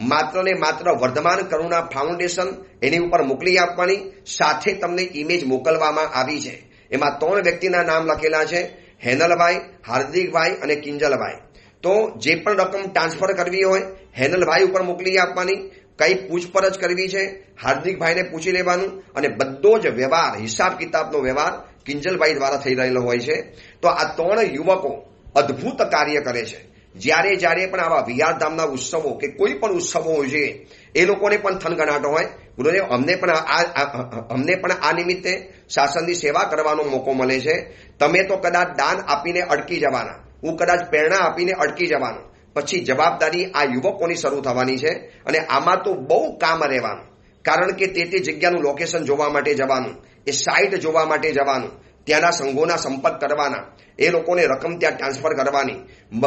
માત્ર ને માત્ર વર્ધમાન કરુણા ફાઉન્ડેશન એની ઉપર મોકલી આપવાની. સાથે તમને ઇમેજ મોકલવામાં આવી છે. એમાં 3 વ્યક્તિના નામ લખેલા છે. હેનલભાઈ, હાર્દિકભાઈ અને કિંજલભાઈ. તો જે પણ રકમ ટ્રાન્સફર કરવી હોય હેનલભાઈ ઉપર મોકલી આપવાની, કઈ પૂછપરછ કરવી છે હાર્દિકભાઈને પૂછી લેવાનું, અને બધો જ વ્યવહાર, હિસાબ કિતાબનો વ્યવહાર કિંજલભાઈ દ્વારા થઈ રહેલો હોય છે. તો આ 3 યુવકો અદ્ભુત કાર્ય કરે છે. જ્યારે પણ આવા વિહારધામના ઉત્સવો કે કોઈ પણ ઉત્સવો હોય છે એ લોકોને પણ થનગનાટો હોય, ગુરુદેવ અમને પણ આ નિમિત્તે શાસનની સેવા કરવાનો મોકો મળે છે. તમે તો કદાચ દાન આપીને અટકી જવાના, હું કદાચ પ્રેરણા આપીને અટકી જવાનું, પછી જવાબદારી આ યુવકોની શરૂ થવાની છે. અને આમાં તો બહુ કામ રહેવાનું, કારણ કે તે જગ્યાનું લોકેશન જોવા માટે જવાનું, એ સાઇટ જોવા માટે જવાનું, ત્યાંના સંઘોના સંપર્ક કરવાના, એ લોકોને રકમ ત્યાં ટ્રાન્સફર કરવાની,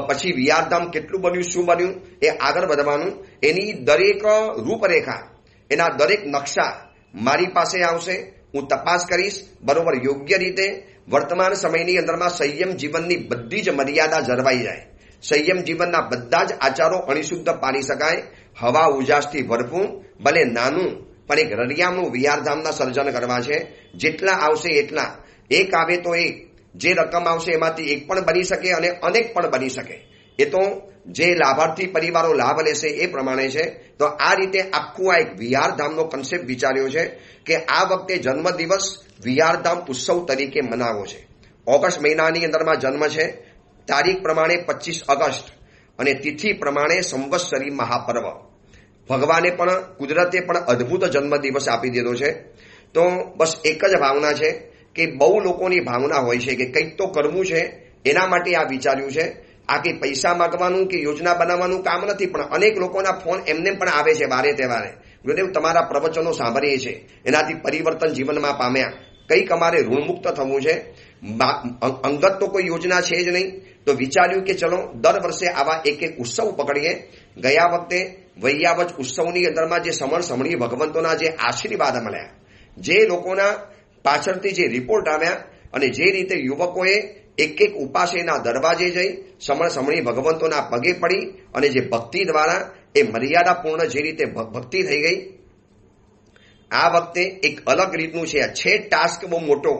પછી વિહારધામ કેટલું બન્યું, શું બન્યું, એ આગળ વધવાનું. એની દરેક રૂપરેખા, એના દરેક નકશા મારી પાસે આવશે, હું તપાસ કરીશ. બરોબર, યોગ્ય રીતે વર્તમાન સમયની અંદરમાં સંયમ જીવનની બધી જ મર્યાદા જળવાઈ જાય, સંયમ જીવનના બધા જ આચારો અણિશુદ્ધ પાડી શકાય. હવા ઉજાસથી ભરપૂર, ભલે નાનું પણ એક રળિયામણું વિહારધામના સર્જન કરવા છે. જેટલા આવશે એટલા, એક આવે તો એક, જે રકમ આવશે એમાંથી એક પણ બની શકે અને અનેક પણ બની શકે. એ તો જે લાભાર્થી પરિવારો લાભ લેશે એ પ્રમાણે છે. તો આ રીતે આખું આ એક વિહારધામનો કન્સેપ્ટ વિચાર્યો છે કે આ વખતે જન્મદિવસ વિહારધામ ઉત્સવ તરીકે મનાવો છે. ઓગસ્ટ મહિનાની અંદરમાં જન્મ છે, તારીખ પ્રમાણે 25 ઓગસ્ટ અને તિથિ પ્રમાણે સંવત્સરી મહાપર્વ. ભગવાને પણ, કુદરતે પણ અદ્ભુત જન્મદિવસ આપી દીધો છે. તો બસ એક જ ભાવના છે કે બહુ લોકોની ભાવના હોય છે કે કંઈક તો કરવું છે, એના માટે આ વિચાર્યું છે. આ કે પૈસા માગવાનું કે યોજના બનાવવાનું કામ નથી, પણ અનેક લોકોના ફોન એમને પણ આવે છે વારે તહેવારે, ગુરુદેવ તમારા પ્રવચનો સાંભળીએ છે, એનાથી પરિવર્તન જીવનમાં પામ્યા, કંઈક અમારે ઋણમુક્ત થવું છે. અંગત તો કોઈ યોજના છે જ નહીં, તો વિચાર્યું કે ચલો દર વર્ષે આવા એક ઉત્સવ પકડીએ. ગયા વખતે વૈયાવજ ઉત્સવની અંદરમાં જે સમણી ભગવંતોના જે આશીર્વાદ મળ્યા, જે લોકોના પાછળથી જે રિપોર્ટ આવ્યા, અને જે રીતે યુવકોએ એક ઉપાસેના દરવાજે જઈ સમણી ભગવંતોના પગે પડી, અને જે ભક્તિ દ્વારા એ મર્યાદાપૂર્ણ જે રીતે ભક્તિ થઈ ગઈ. આ વખતે એક અલગ રીતનું છે ટાસ્ક બહુ મોટો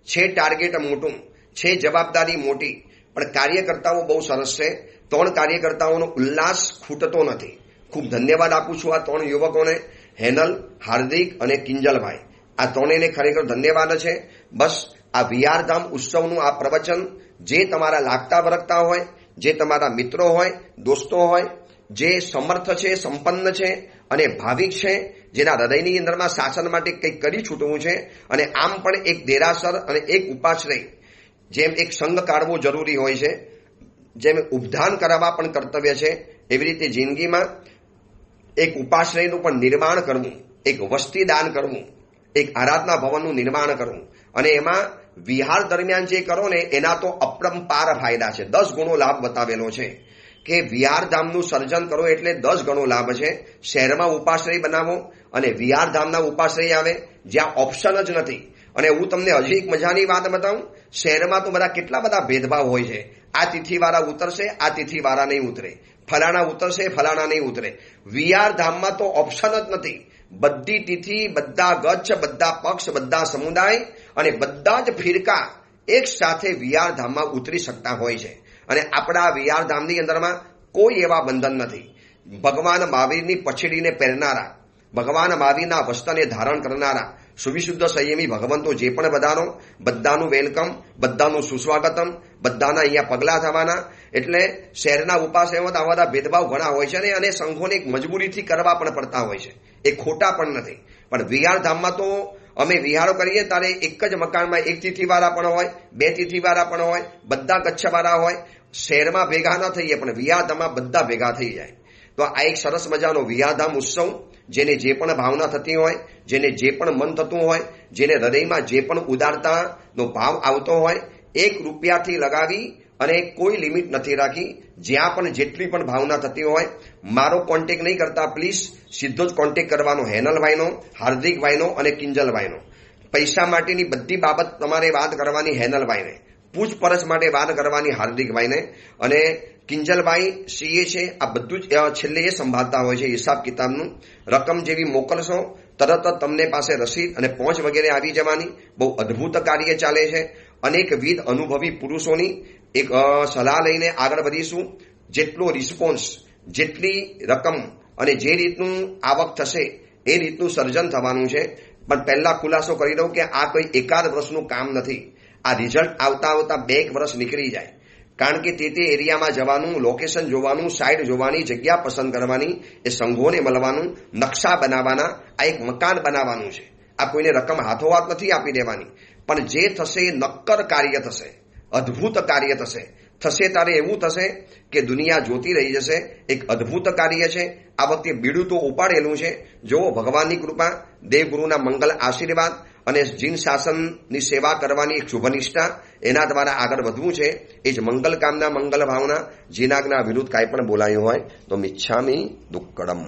છે, ટાર્ગેટ મોટું છે, જવાબદારી મોટી, પણ કાર્યકર્તાઓ બહુ સરસ છે. 3 કાર્યકર્તાઓનો ઉલ્લાસ ખૂટતો નથી. ખૂબ ધન્યવાદ આપું છું આ 3 યુવકોને, હેનલ, હાર્દિક અને કિંજલભાઈ. આ 3ને ખરેખર ધન્યવાદ છે. બસ આ વિહારધામ ઉત્સવનું આ પ્રવચન જે તમારા લાગતા વળગતા હોય, જે તમારા મિત્રો હોય, દોસ્તો હોય, જે સમર્થ છે, સંપન્ન છે અને ભાવિક છે, જેના હૃદયની અંદરમાં શાસન માટે કંઈક કરી છૂટવું છે, અને આમ પણ એક દેરાસર અને એક ઉપાશ્રય, જેમ એક સંઘ કાઢવો જરૂરી હોય છે, જેમ ઉપધાન કરાવવા પણ કર્તવ્ય છે, એવી રીતે જિંદગીમાં એક ઉપાશ્રયનું પણ નિર્માણ કરવું, એક વસ્તી દાન કરવું, એક આરાધના ભવનનું નિર્માણ કરવું, અને એમાં વિહાર દરમિયાન જે કરો ને એના તો અપરંપાર ફાયદા છે. 10 ગણો લાભ બતાવેલો છે કે વિહારધામનું સર્જન કરો એટલે 10 ગણો લાભ છે. શહેરમાં ઉપાશ્રય બનાવો અને વિહારધામના ઉપાશ્રય આવે જ્યાં ઓપ્શન જ નથી. અને હું તમને હજી એક મજાની વાત બતાવું, શહેરમાં તો બધા કેટલા બધા ભેદભાવ હોય છે. આ તિથિવાળા ઉતરશે, આ તિથિવાળા નહીં ઉતરે, ફલાણા ઉતરશે, ફલાણા નહીં ઉતરે. વિહારધામમાં તો ઓપ્શન જ નથી. બધી તિથિ, બધા ગચ્છ, બધા પક્ષ, બધા સમુદાય અને બધા જ ફિરકા એક સાથે વિહારધામમાં ઉતરી શકતા હોય છે. અને આપણા વિહારધામની અંદરમાં કોઈ એવા બંધન નથી. ભગવાન મહાવીરની પછડીને પહેરનારા, ભગવાન મહાવીરના વસ્ત્રને ધારણ કરનારા સુવિશુદ્ધ સંયમી ભગવંતો જે પણ બધાનો, બધાનું વેલકમ, બધાનું સુસ્વાગતમ, બધાના અહીંયા પગલાં થવાના. એટલે શહેરના ઉપાસનામાં આવા બધા ભેદભાવ ઘણા હોય છે, અને સંઘોને એક મજબૂરીથી કરવા પણ પડતા હોય છે. એ ખોટા પણ નથી. પણ વિહારધામમાં તો અમે વિહારો કરીએ ત્યારે એક જ મકાનમાં 1 તિથિવાળા પણ હોય, 2 તિથિવાળા પણ હોય, બધા કચ્છવાળા હોય. શહેરમાં ભેગા ન થઈએ પણ વિહારધામમાં બધા ભેગા થઈ જાય. તો આ એક સરસ મજાનો વિહારધામ ઉત્સવ, જેને જે પણ ભાવના થતી હોય, જેને જે પણ મન થતું હોય, જેને હૃદયમાં જે પણ ઉદારતાનો ભાવ આવતો હોય, 1 રૂપિયાથી લગાવી અને કોઈ લિમિટ નથી રાખી. જ્યાં પણ જેટલી પણ ભાવના થતી હોય, મારો કોન્ટેક્ટ નહીં કરતા, પ્લીઝ સીધો જ કોન્ટેક્ટ કરવાનો હેનલભાઈનો, હાર્દિકભાઈનો અને કિંજલભાઈનો. પૈસા માટેની બધી બાબત તમારે વાત કરવાની હેનલભાઈને, પૂછપરછ માટે વાત કરવાની હાર્દિકભાઈને, અને કિંજલભાઈ સીએ છે. આ બધું જ છેલ્લે એ સંભાળતા હોય છે હિસાબ કિતાબનું. રકમ જેવી મોકલશો તરત જ તમને પાસે રસીદ અને પહોંચ વગેરે આવી જવાની. બહુ અદ્ભુત કાર્ય ચાલે છે. અનેકવિધ અનુભવી પુરુષોની એક સલાહ લઈને આગળ વધીશું. જેટલો રિસ્પોન્સ, જેટલી રકમ અને જે રીતનું આવક થશે એ રીતનું સર્જન થવાનું છે. પણ પહેલા ખુલાસો કરી દઉં કે આ કોઈ એકાદ વર્ષનું કામ નથી. આ રિઝલ્ટ આવતા આવતા 2 વર્ષ નીકળી જાય. કારણ કે તે એરિયામાં જવાનું, લોકેશન જોવાનું, સાઇટ જોવાની, જગ્યા પસંદ કરવાની, એ સંઘોને મળવાનું, નકશા બનાવવાના, આ એક મકાન બનાવવાનું છે. આ કોઈને રકમ હાથોહાથ નથી આપી દેવાની. પણ જે થશે એ નક્કર કાર્ય થશે, અદ્ભુત કાર્ય થશે. થશે ત્યારે એવું થશે કે દુનિયા જોતી રહી જશે. એક અદ્ભુત કાર્ય છે. આ વખતે બીડું તો ઉપાડેલું છે. જો ભગવાનની કૃપા, દેવગુરુના મંગલ આશીર્વાદ અને જીન શાસનની સેવા કરવાની એક શુભનિષ્ઠા, એના દ્વારા આગળ વધવું છે. એ જ મંગલ કામના, મંગલ ભાવના. જીનાગના વિરુદ્ધ કાંઈ પણ બોલાયું હોય તો મિચ્છામી દુક્કડમ.